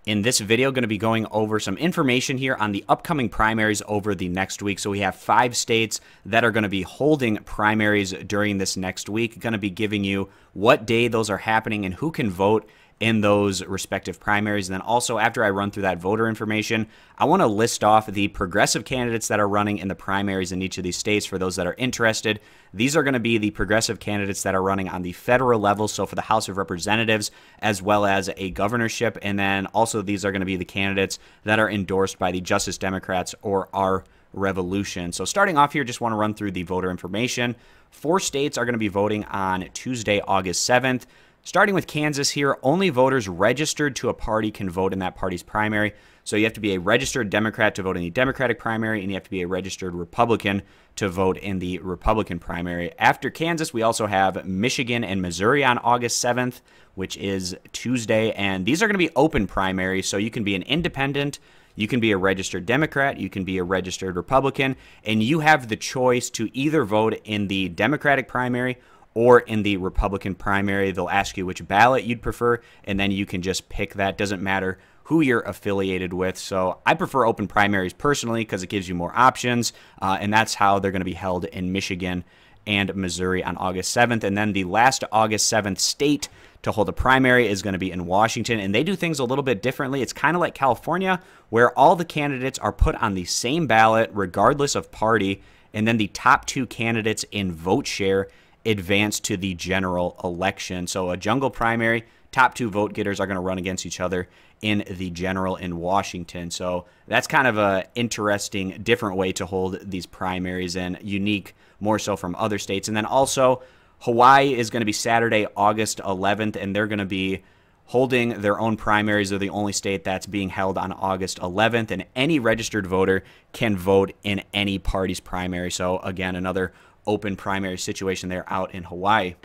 In this video, going to be going over some information here on the upcoming primaries over the next week. So we have 5 states that are going to be holding primaries during this next week. Going to be giving you what day those are happening and who can vote in those respective primaries. And then also, after I run through that voter information, I want to list off the progressive candidates that are running in the primaries in each of these states for those that are interested. These are going to be the progressive candidates that are running on the federal level, so for the House of Representatives as well as a governorship. And then also these are going to be the candidates that are endorsed by the Justice Democrats or our Revolution. So starting off here, just want to run through the voter information. 4 states are going to be voting on Tuesday, August 7th. Starting with Kansas here, only voters registered to a party can vote in that party's primary. So you have to be a registered Democrat to vote in the Democratic primary, and you have to be a registered Republican to vote in the Republican primary. After Kansas, we also have Michigan and Missouri on August 7th, which is Tuesday. And these are going to be open primaries, so you can be an independent, you can be a registered Democrat, you can be a registered Republican, and you have the choice to either vote in the Democratic primary or in the Republican primary. They'll ask you which ballot you'd prefer, and then you can just pick that. Doesn't matter who you're affiliated with. So I prefer open primaries personally because it gives you more options, and that's how they're going to be held in Michigan and Missouri on August 7th. And then the last August 7th state to hold a primary is going to be in Washington, and they do things a little bit differently. It's kind of like California, where all the candidates are put on the same ballot regardless of party, and then the top 2 candidates in vote share advance to the general election. So a jungle primary, top 2 vote getters are going to run against each other in the general in Washington. So that's kind of a interesting, different way to hold these primaries and unique more so from other states. And then also Hawaii is going to be Saturday, August 11th, and they're going to be holding their own primaries. They're the only state that's being held on August 11th, and any registered voter can vote in any party's primary. So again, another open primary situation there out in Hawaii.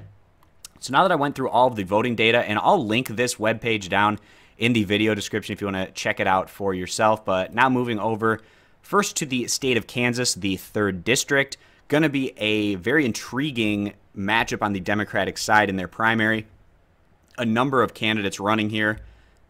So now that I went through all of the voting data, and I'll link this webpage down in the video description if you want to check it out for yourself. But now moving over first to the state of Kansas, the 3rd district, going to be a very intriguing matchup on the Democratic side in their primary. A number of candidates running here,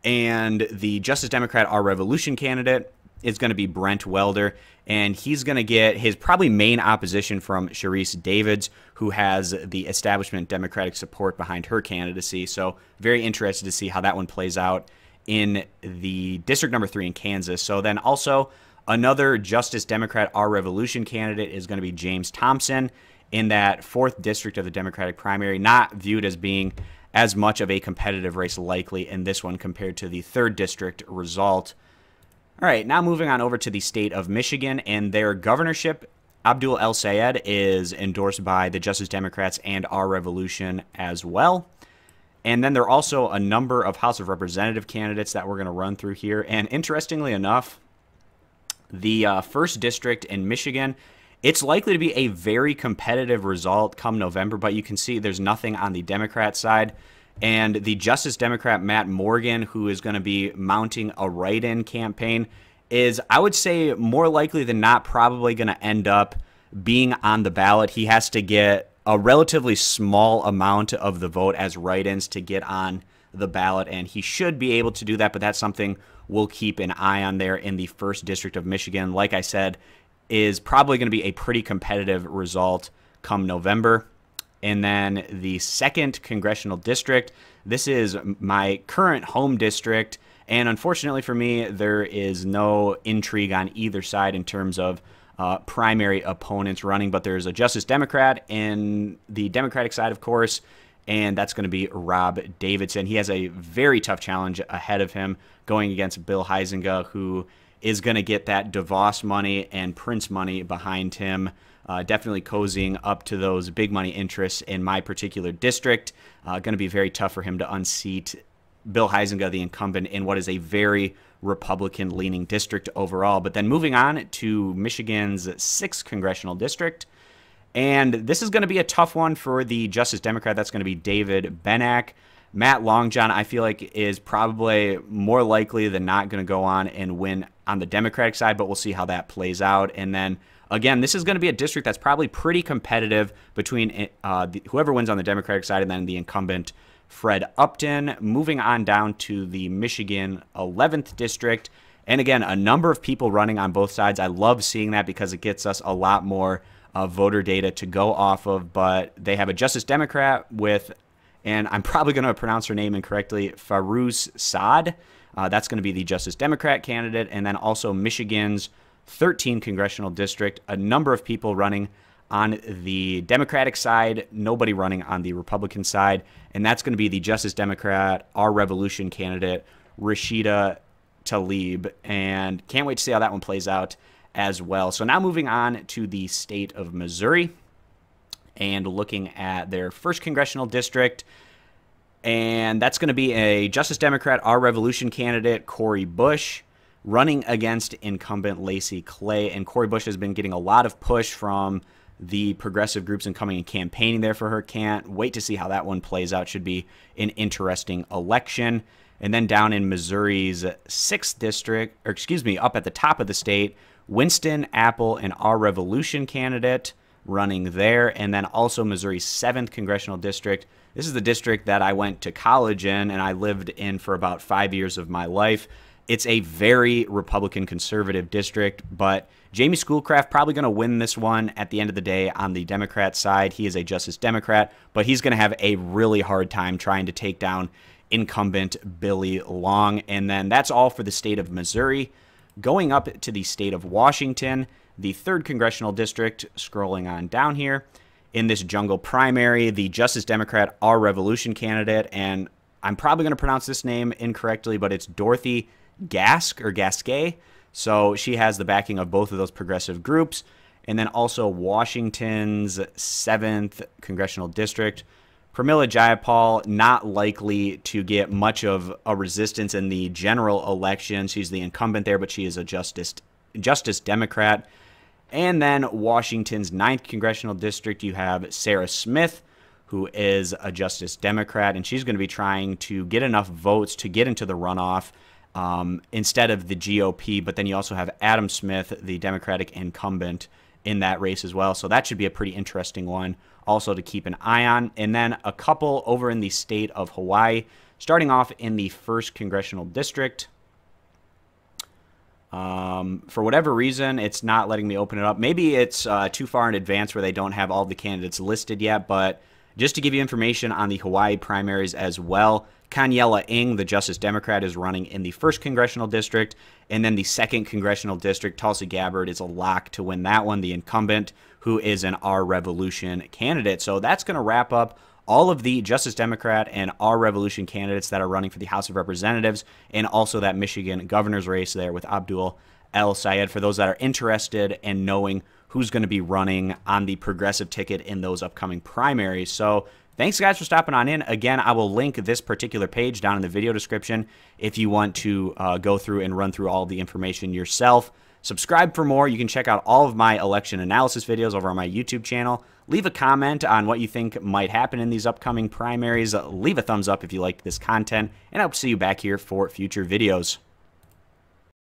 and the Justice Democrat, our Revolution candidate, is going to be Brent Welder, and he's going to get his probably main opposition from Sharice Davids, who has the establishment Democratic support behind her candidacy. So very interested to see how that one plays out in the district number 3 in Kansas. So then also another Justice Democrat, our Revolution candidate, is going to be James Thompson in that 4th district of the Democratic primary, not viewed as being as much of a competitive race likely in this one compared to the 3rd district result. All right, now moving on over to the state of Michigan, and their governorship, Abdul El-Sayed, is endorsed by the Justice Democrats and our Revolution as well. And then there are also a number of House of Representative candidates that we're going to run through here. And interestingly enough, the 1st district in Michigan, it's likely to be a very competitive result come November, but you can see there's nothing on the Democrat side. And the Justice Democrat, Matt Morgan, who is going to be mounting a write-in campaign, is, I would say, more likely than not probably going to end up being on the ballot. He has to get a relatively small amount of the vote as write-ins to get on the ballot, and he should be able to do that, but that's something we'll keep an eye on there in the 1st district of Michigan. Like I said, is probably going to be a pretty competitive result come November. And then the 2nd Congressional District, this is my current home district, and unfortunately for me, there is no intrigue on either side in terms of primary opponents running, but there's a Justice Democrat in the Democratic side, of course, and that's going to be Rob Davidson. He has a very tough challenge ahead of him going against Bill Huizenga, who is going to get that DeVos money and Prince money behind him. Definitely cozying up to those big money interests in my particular district. Going to be very tough for him to unseat Bill Huizenga, the incumbent, in what is a very Republican-leaning district overall. But then moving on to Michigan's 6th Congressional District. And this is going to be a tough one for the Justice Democrat. That's going to be David Benak. Matt Longjohn, I feel like, is probably more likely than not going to go on and win on the Democratic side, but we'll see how that plays out. And then again, this is going to be a district that's probably pretty competitive between whoever wins on the Democratic side and then the incumbent Fred Upton. Moving on down to the Michigan 11th District. And again, a number of people running on both sides. I love seeing that because it gets us a lot more voter data to go off of. But they have a Justice Democrat with, and I'm probably going to pronounce her name incorrectly, Farouz Saad. That's going to be the Justice Democrat candidate. And then also Michigan's 13th Congressional District. A number of people running on the Democratic side, nobody running on the Republican side. And that's going to be the Justice Democrat, Our Revolution candidate, Rashida Tlaib. And can't wait to see how that one plays out as well. So now moving on to the state of Missouri and looking at their 1st Congressional District. And that's going to be a Justice Democrat, Our Revolution candidate, Cori Bush, running against incumbent Lacey Clay. And Cori Bush has been getting a lot of push from the progressive groups and coming and campaigning there for her. Can't wait to see how that one plays out. Should be an interesting election. And then down in Missouri's 6th district, or excuse me, up at the top of the state, Winston Apple and Our Revolution candidate running there. And then also Missouri's 7th Congressional District. This is the district that I went to college in and I lived in for about 5 years of my life. It's a very Republican conservative district, but Jamie Schoolcraft probably going to win this one at the end of the day on the Democrat side. He is a Justice Democrat, but he's going to have a really hard time trying to take down incumbent Billy Long. And then that's all for the state of Missouri. Going up to the state of Washington, the 3rd Congressional District, scrolling on down here. In this jungle primary, the Justice Democrat, Our Revolution candidate, and I'm probably going to pronounce this name incorrectly, but it's Dorothy Gask or Gasquet. So she has the backing of both of those progressive groups. And then also Washington's 7th Congressional District, Pramila Jayapal, not likely to get much of a resistance in the general election. She's the incumbent there, but she is a Justice Democrat. And then Washington's 9th Congressional District, you have Sarah Smith, who is a Justice Democrat, and she's going to be trying to get enough votes to get into the runoff instead of the GOP. But then you also have Adam Smith, the Democratic incumbent, in that race as well. So that should be a pretty interesting one also to keep an eye on. And then a couple over in the state of Hawaii, starting off in the 1st Congressional District. For whatever reason, it's not letting me open it up. Maybe it's too far in advance where they don't have all the candidates listed yet, but just to give you information on the Hawaii primaries as well, Kanyela Ng, the Justice Democrat, is running in the 1st Congressional District, and then the 2nd Congressional District, Tulsi Gabbard is a lock to win that one, the incumbent, who is an Our Revolution candidate. So that's going to wrap up all of the Justice Democrat and Our Revolution candidates that are running for the House of Representatives, and also that Michigan governor's race there with Abdul El Sayed, for those that are interested in knowing who's going to be running on the progressive ticket in those upcoming primaries. So thanks, guys, for stopping on in. Again, I will link this particular page down in the video description if you want to go through and run through all the information yourself. Subscribe for more. You can check out all of my election analysis videos over on my YouTube channel. Leave a comment on what you think might happen in these upcoming primaries. Leave a thumbs up if you liked this content, and I hope to see you back here for future videos.